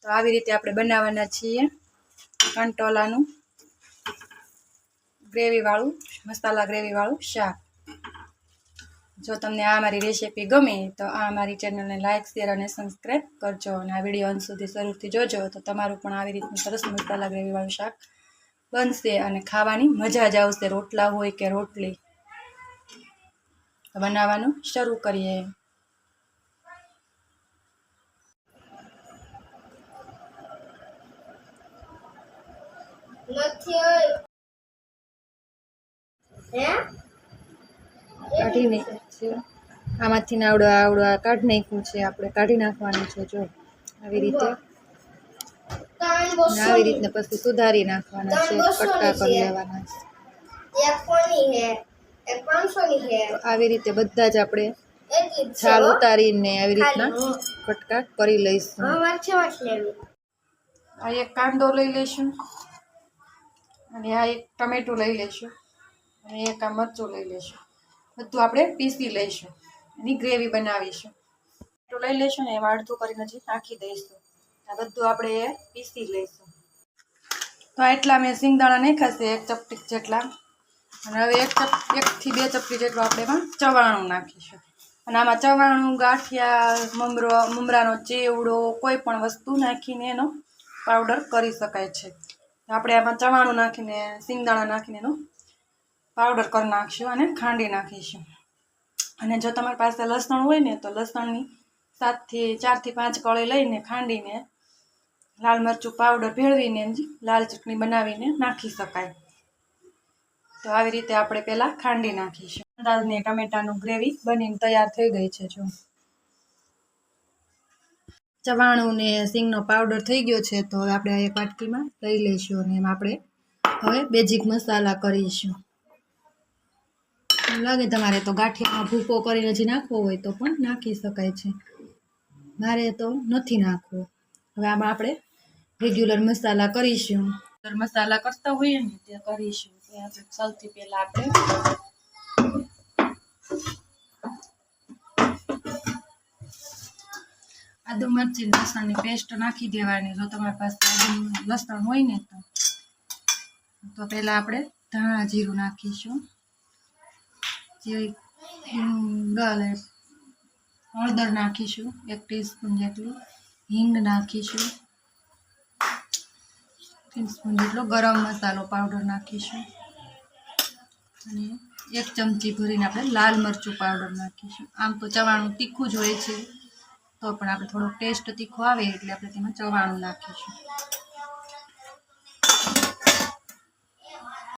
તો આવી રીતે આપણે બનાવવાના છીએ કંટોલાનું ગ્રેવીવાળું મસાલા ગ્રેવીવાળું શાક. જો તમને આ મારી રેસીપી ગમે તો આ મારી ચેનલને લાઇક શેર અને સબસ્ક્રાઈબ કરજો અને આ વિડીયો અંત સુધી શરૂથી જોજો તો તમારું પણ આવી રીતનું સરસ મસાલા ગ્રેવીવાળું શાક બનશે અને ખાવાની મજા જ આવશે, રોટલા હોય કે રોટલી. બનાવવાનું શરૂ કરીએ. કાઢી નાખ્યું છે આમાંથી આવડો કાઢી નાખ્યું છે, આપણે કાઢી નાખવાનું છે. જો આવી રીતે પછી સુધારી નાખવાના છે, કટકા કરી લેવાના છે. આવી રીતે બધા જ આપણે છાલ ઉતારીને આવી રીતના કટકા કરી લઈશું. આ એક કાંદો લઈ લઈશું અને આ એક ટમેટું લઈ લઈશું અને એક આ મરચું લઈ લઈશું. બધું આપણે પીસી લઈશું, એની ગ્રેવી બનાવીશું. ટમેટું લઈ લઈશું ને એમાં અડધું કરીને હજી નાખી દઈશું. આ બધું આપણે પીસી લઈશું. તો એટલા મેં સિંગદાણા નાખ્યા છે, 1 ચપટી જેટલા. અને હવે 1 થી 2 ચપટી જેટલું આપણે એમાં ચવાણું નાખીશું. અને આમાં ચવાણું, ગાંઠિયા, મમરાનો ચેવડો કોઈ પણ વસ્તુ નાખીને એનો પાવડર કરી શકાય છે. આપણે આમાં ચવાણું નાખીને સિંગદાણા નાખીને એનો પાવડર કરી નાખીશું અને ખાંડી નાખીશું. અને જો તમારી પાસે લસણ હોય ને તો લસણની 4 થી 5 કળી લઈને ખાંડીને લાલ મરચું પાવડર ભેળવીને લાલ ચટણી બનાવીને નાખી શકાય. તો આવી રીતે આપણે પહેલાં ખાંડી નાખીશું. દાળને ટમેટાનું ગ્રેવી બનીને તૈયાર થઈ ગઈ છે. જો ચવાણું ને સિંગનો પાવડર થઈ ગયો છે, તો હવે આપણે એક વાટકીમાં લઈ લઈશું અને એમાં આપણે હવે બેઝિક મસાલા કરીશું. લાગે તમારે તો ગાંઠિયામાં ભૂકો કરીને હજી નાખવો હોય તો પણ નાખી શકાય છે, મારે તો નથી નાખવો. હવે આમાં આપણે રેગ્યુલર મસાલા કરીશું. મસાલા કરતા હોઈએ ને તે કરીશું. સૌથી પહેલાં આપણે આદુ મરચી લસણની પેસ્ટ નાખી દેવાની. જો તમારી પાસે આદુ લસણ હોય ને તો પહેલાં આપણે ધાણા જીરું નાખીશું. હળદર નાખીશું 1 ટીસ્પૂન જેટલું, હિંગ નાખીશું 1 ટીસ્પૂન જેટલો, ગરમ મસાલો પાવડર નાખીશું અને 1 ચમચી ભરીને આપણે લાલ મરચું પાવડર નાખીશું. આમ તો ચવાણું તીખું જ હોય છે, તો પણ આપણે થોડોક ટેસ્ટ તીખો આવે એટલે આપણે તેમાં ચવાણું નાખીશું.